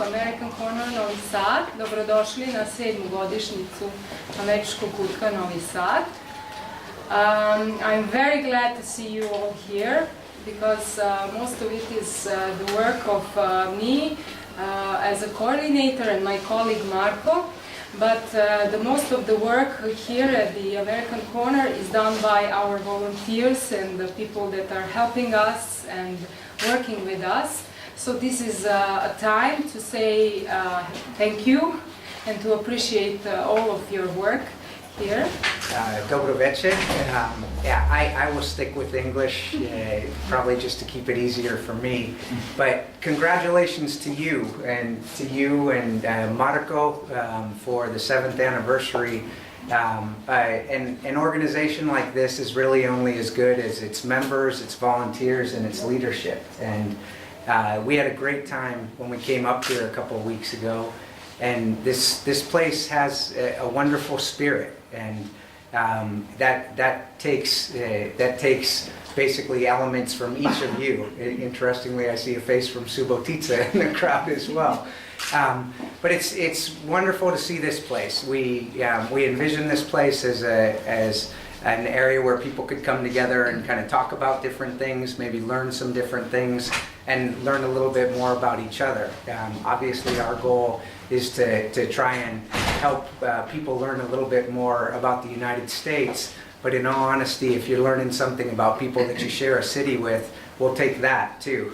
American Corner Novi Sad. Dobrodošli na 7. godišnjicu Američkog kutka Novi Sad. I'm very glad to see you all here because most of it is the work of me as a coordinator and my colleague Marko. But the most of the work here at the American Corner is done by our volunteers and the people that are helping us and working with us. So this is a time to say thank you and to appreciate all of your work here. Dobro večer. I will stick with English, probably just to keep it easier for me. But congratulations to you and Marko for the 7th anniversary. An organization like this is really only as good as its members, its volunteers, and its leadership. And we had a great time when we came up here a couple of weeks ago. And this place has a wonderful spirit, and that takes basically elements from each of you. Interestingly, I see a face from Subotica in the crowd as well. But it's wonderful to see this place. We envision this place as an area where people could come together and kind of talk about different things, maybe learn some different things, and learn a little bit more about each other. Obviously, our goal is to try and help people learn a little bit more about the United States. But in all honesty, if you're learning something about people that you share a city with, we'll take that too.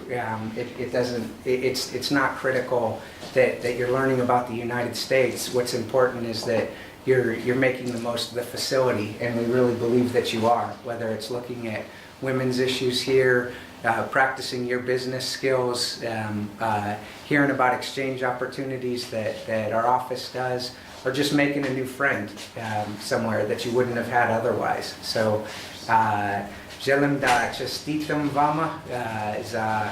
It's not critical that you're learning about the United States. What's important is that you're making the most of the facility, and we really believe that you are, whether it's looking at women's issues here, practicing your business skills, hearing about exchange opportunities that our office does, or just making a new friend somewhere that you wouldn't have had otherwise. So, želim da čestitam vama za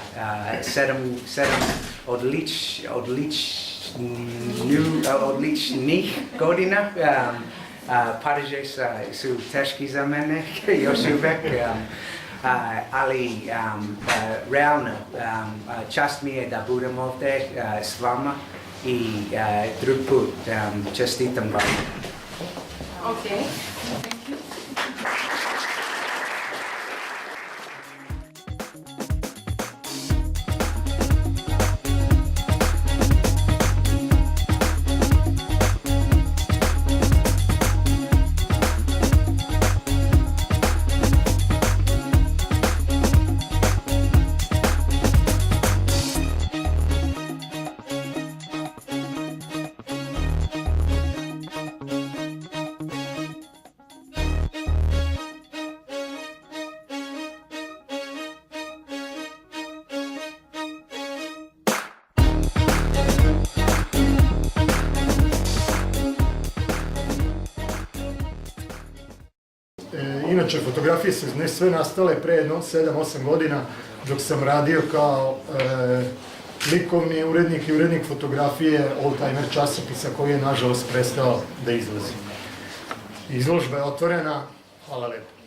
7 odličnih godina. Pariže su teški za mene još uvek. Ali realno čast mi je da budem ovdje s vama i drugi put čestitam vam. Okay. Thank you. Inače, fotografije su sve nastale pre jedno 7-8 godina dok sam radio kao likovni urednik i urednik fotografije Oldtimer časopisa koji je nažalost prestao da izlazi. Izložba je otvorena, hvala lepo.